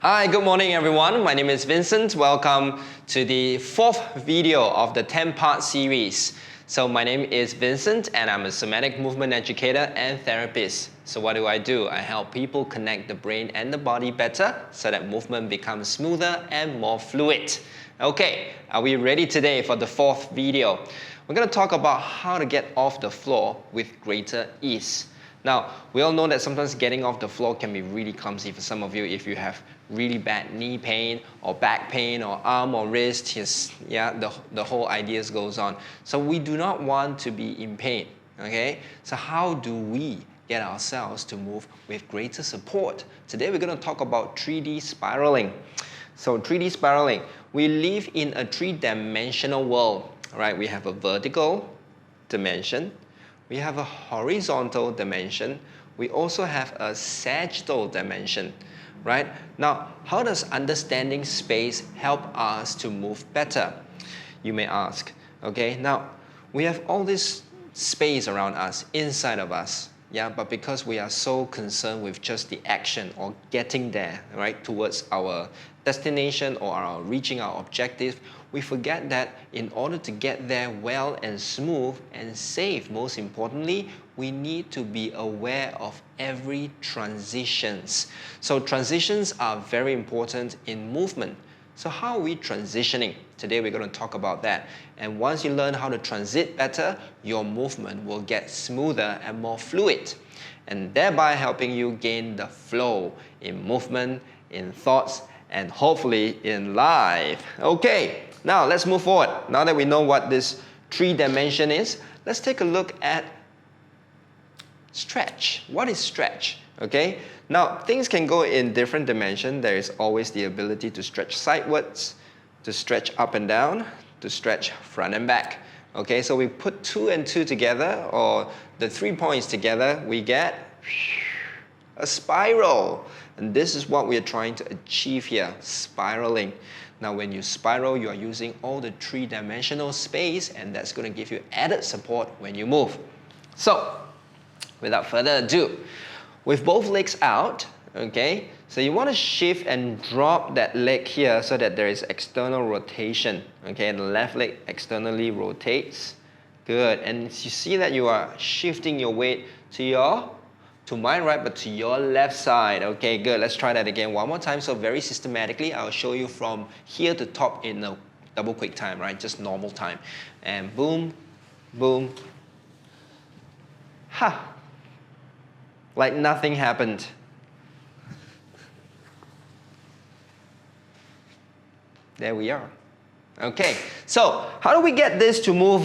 Hi, good morning everyone. My name is Vincent. Welcome to the fourth video of the 10-part series. So my name is Vincent and I'm a somatic movement educator and therapist. So what do? I help people connect the brain and the body better so that movement becomes smoother and more fluid. Okay, are we ready today for the fourth video? We're going to talk about how to get off the floor with greater ease. Now, we all know that sometimes getting off the floor can be really clumsy for some of you if you have really bad knee pain or back pain or arm or wrist. The whole idea goes on. So we do not want to be in pain, okay? So how do we get ourselves to move with greater support? Today we're going to talk about 3D spiraling. So 3D spiraling, we live in a three-dimensional world, right? We have a vertical dimension. We have a horizontal dimension. We also have a sagittal dimension, right? Now, how does understanding space help us to move better? You may ask, okay? Now, we have all this space around us, inside of us, yeah? But because we are so concerned with just the action or getting there, right, towards our destination or our reaching our objective, we forget that in order to get there well and smooth and safe, most importantly, we need to be aware of every transitions. So transitions are very important in movement. So how are we transitioning? Today we're going to talk about that. And once you learn how to transit better, your movement will get smoother and more fluid, and thereby helping you gain the flow in movement, in thoughts, and hopefully in life. Okay, now let's move forward. Now that we know what this 3D is, let's take a look at stretch. What is stretch? Okay, now things can go in different dimensions. There is always the ability to stretch sideways, to stretch up and down, to stretch front and back. Okay, so we put 2 and 2 together, or the 3 points together, we get a spiral. And this is what we are trying to achieve here, spiraling. Now when you spiral, you are using all the three-dimensional space, and that's going to give you added support when you move. So, without further ado, with both legs out, okay, so you want to shift and drop that leg here so that there is external rotation. Okay, the left leg externally rotates. Good, and you see that you are shifting your weight to my right, but to your left side. Okay, good. Let's try that again one more time. So very systematically, I'll show you from here to top in a double quick time, right? Just normal time. And boom, boom. Ha! Like nothing happened. There we are. Okay, so how do we get this to move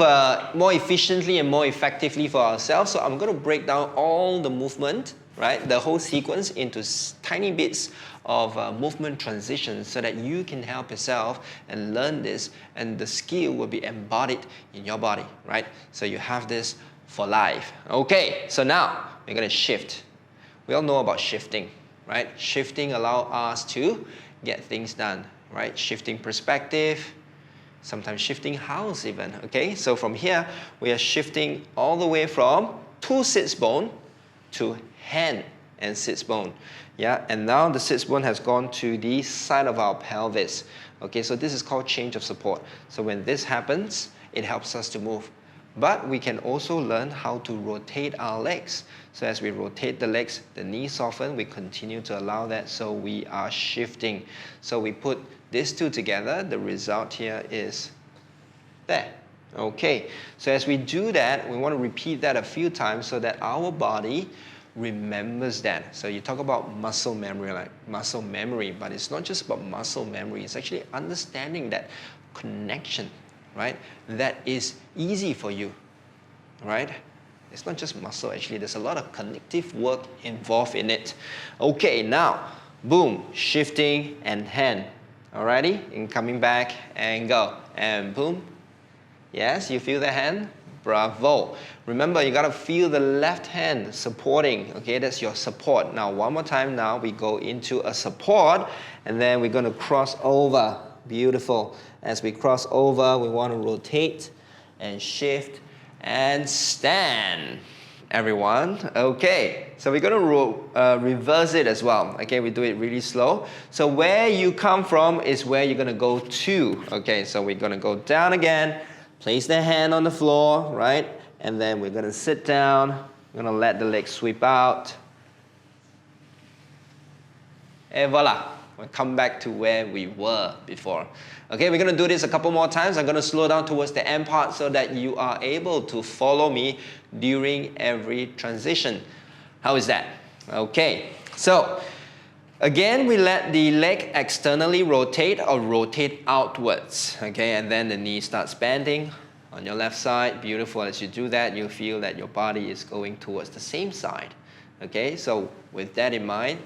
more efficiently and more effectively for ourselves? So I'm going to break down all the movement, right, the whole sequence into tiny bits of movement transitions so that you can help yourself and learn this, and the skill will be embodied in your body, right? So you have this for life. Okay, so now we're going to shift. We all know about shifting, right? Shifting allows us to get things done, right? Shifting perspective, sometimes shifting house even, okay? So from here, we are shifting all the way from to sits bone to hand and sits bone, yeah? And now the sits bone has gone to the side of our pelvis, okay? So this is called change of support. So when this happens, it helps us to move. But we can also learn how to rotate our legs. So as we rotate the legs, the knees soften, we continue to allow that, so we are shifting. So we put these two together, the result here is there. Okay, so as we do that, we want to repeat that a few times so that our body remembers that. So you talk about muscle memory, like muscle memory, but it's not just about muscle memory, it's actually understanding that connection, right? That is easy for you, right? It's not just muscle, actually. There's a lot of connective work involved in it. Okay, now, boom, shifting and hand. Alrighty, and coming back and go. And boom. Yes, you feel the hand? Bravo. Remember, you gotta feel the left hand supporting. Okay, that's your support. Now, one more time now, we go into a support, and then we're gonna cross over. Beautiful. As we cross over, we want to rotate and shift and stand. everyone. Okay, so we're gonna reverse it as well. Okay, we do it really slow. So where you come from is where you're gonna go to. Okay, so we're gonna go down again, place the hand on the floor, right? And then we're gonna sit down, we're gonna let the legs sweep out. And voila, we'll come back to where we were before. Okay, we're going to do this a couple more times. I'm going to slow down towards the end part so that you are able to follow me during every transition. How is that? Okay, so again, we let the leg externally rotate or rotate outwards. Okay, and then the knee starts bending on your left side. Beautiful. As you do that, you feel that your body is going towards the same side. Okay, so with that in mind,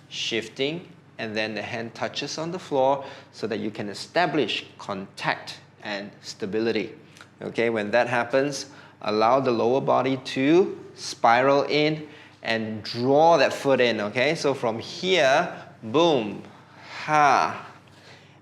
shifting, and then the hand touches on the floor so that you can establish contact and stability. Okay, when that happens, allow the lower body to spiral in and draw that foot in. Okay, so from here, boom, ha.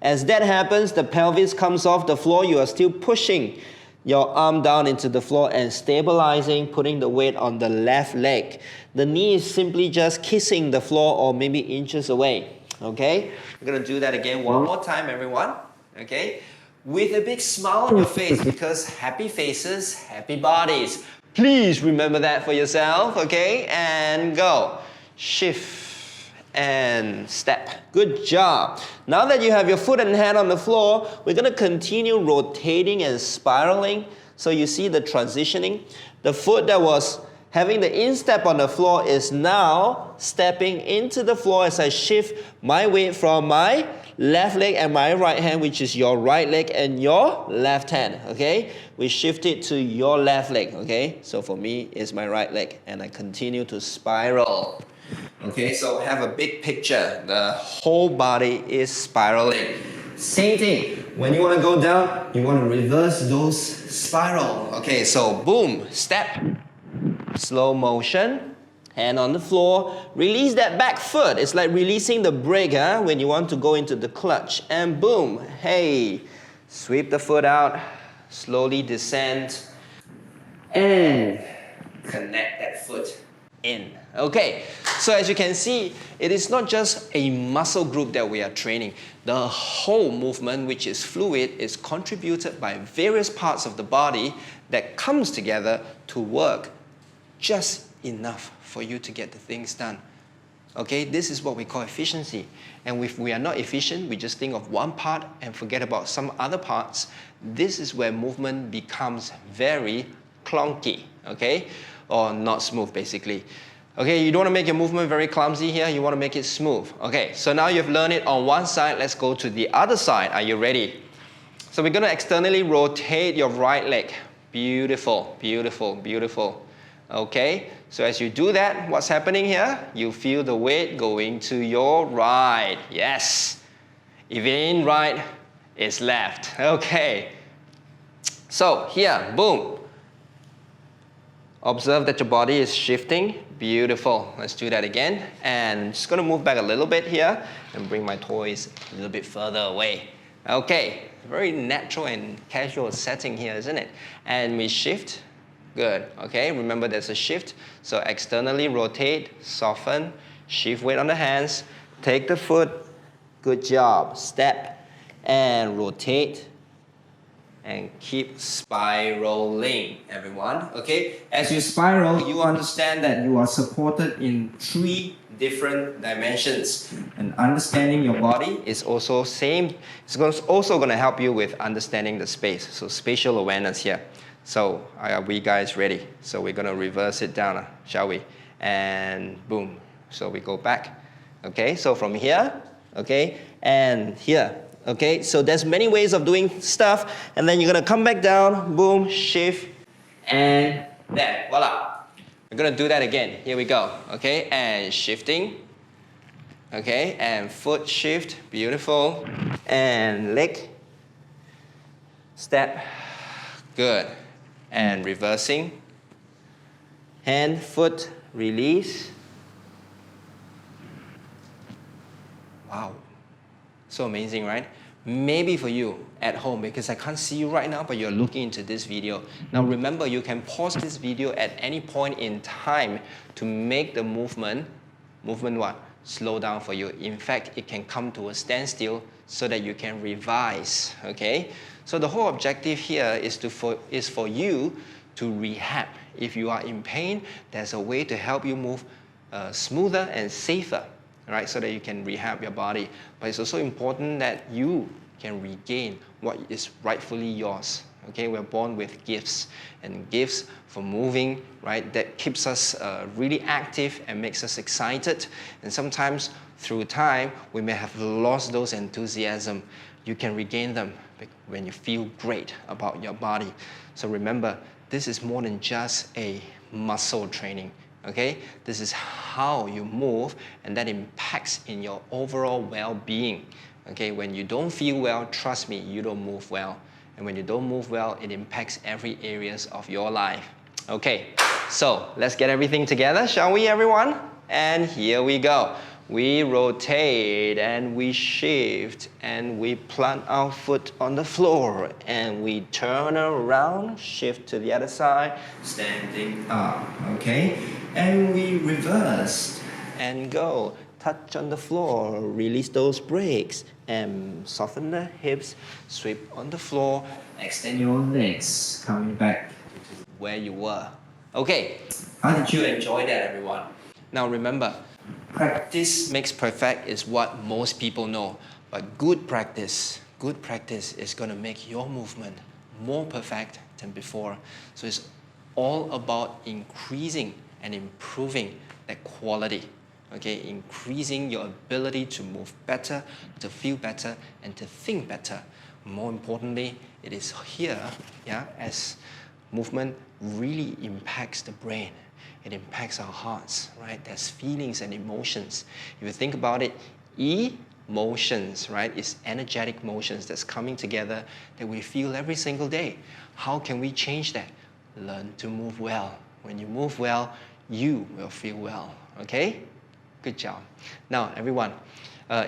As that happens, the pelvis comes off the floor. You are still pushing your arm down into the floor and stabilizing, putting the weight on the left leg. The knee is simply just kissing the floor or maybe inches away. Okay? We're going to do that again one more time, everyone. Okay? With a big smile on your face, because happy faces, happy bodies. Please remember that for yourself. Okay? And go. Shift and step. Good job. Now that you have your foot and hand on the floor, we're going to continue rotating and spiraling. So you see the transitioning. The foot that was having the instep on the floor is now stepping into the floor as I shift my weight from my left leg and my right hand, which is your right leg and your left hand. Okay? We shift it to your left leg. Okay? So for me, it's my right leg, and I continue to spiral. Okay, so have a big picture. The whole body is spiraling. Same thing. When you want to go down, you want to reverse those spiral. Okay, so boom, step. Slow motion. Hand on the floor. Release that back foot. It's like releasing the brake when you want to go into the clutch. And boom, hey. Sweep the foot out. Slowly descend. And connect that foot in. Okay, so as you can see, it is not just a muscle group that we are training. The whole movement, which is fluid, is contributed by various parts of the body that comes together to work just enough for you to get the things done. Okay, this is what we call efficiency. And if we are not efficient, we just think of one part and forget about some other parts. This is where movement becomes very clunky, okay? Or not smooth, basically. Okay, you don't want to make your movement very clumsy here. You want to make it smooth. Okay, so now you've learned it on one side. Let's go to the other side. Are you ready? So we're going to externally rotate your right leg. Beautiful, beautiful, beautiful. Okay, so as you do that, what's happening here? You feel the weight going to your right. Yes. If it ain't right, it's left. Okay. So here, boom. Observe that your body is shifting. Beautiful. Let's do that again. And just going to move back a little bit here and bring my toys a little bit further away. Okay. Very natural and casual setting here, isn't it? And we shift. Good. Okay. Remember there's a shift. So externally rotate, soften, shift weight on the hands, take the foot. Good job. Step and rotate. And keep spiraling, everyone. Okay? As you spiral, you understand that you are supported in 3 different dimensions. And understanding your body is also same. It's also going to help you with understanding the space. So spatial awareness here. So are we guys ready? So we're going to reverse it down, shall we? And boom. So we go back. Okay? So from here, okay? And here. Okay, so there's many ways of doing stuff, and then you're gonna come back down, boom, shift, and there, voila. We're gonna do that again. Here we go. Okay, and shifting. Okay, and foot shift, beautiful, and leg, step, good, and reversing. Hand, foot, release. Wow. So amazing, right? maybe for you at home, because I can't see you right now, but you're looking into this video. Now remember, you can pause this video at any point in time to make the movement what? Slow down for you. In fact, it can come to a standstill so that you can revise, okay? So the whole objective here is for you to rehab. If you are in pain, there's a way to help you move smoother and safer, right? So that you can rehab your body. But it's also important that you can regain what is rightfully yours. Okay, we're born with gifts, and gifts for moving, right? That keeps us really active and makes us excited. And sometimes through time, we may have lost those enthusiasm. You can regain them when you feel great about your body. So remember, this is more than just a muscle training. Okay, this is how you move, and that impacts in your overall well-being. Okay, when you don't feel well, trust me, you don't move well. And when you don't move well, it impacts every areas of your life. Okay, so let's get everything together, shall we, everyone? And here we go. We rotate and we shift and we plant our foot on the floor and we turn around, shift to the other side, standing up, okay? And we reverse and go. Touch on the floor, release those brakes, and soften the hips, sweep on the floor, extend your legs, coming back to where you were. Okay, how did you enjoy that, everyone? Now remember, practice makes perfect is what most people know, but good practice is gonna make your movement more perfect than before. So it's all about increasing and improving that quality. Okay, increasing your ability to move better, to feel better, and to think better. More importantly, it is here, as movement really impacts the brain. It impacts our hearts, right? There's feelings and emotions. If you think about it, emotions, right, is energetic motions that's coming together that we feel every single day. How can we change that? Learn to move well. When you move well, you will feel well, okay? Good job. Now, everyone,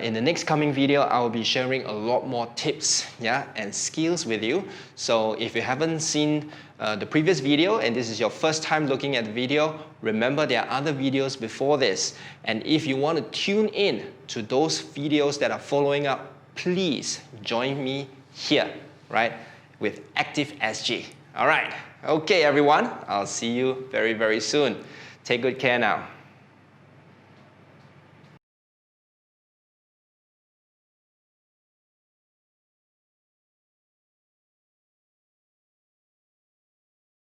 in the next coming video, I will be sharing a lot more tips, and skills with you. So if you haven't seen the previous video and this is your first time looking at the video, remember there are other videos before this. And if you want to tune in to those videos that are following up, please join me here, right, with Active SG. All right. Okay, everyone. I'll see you very, very soon. Take good care now.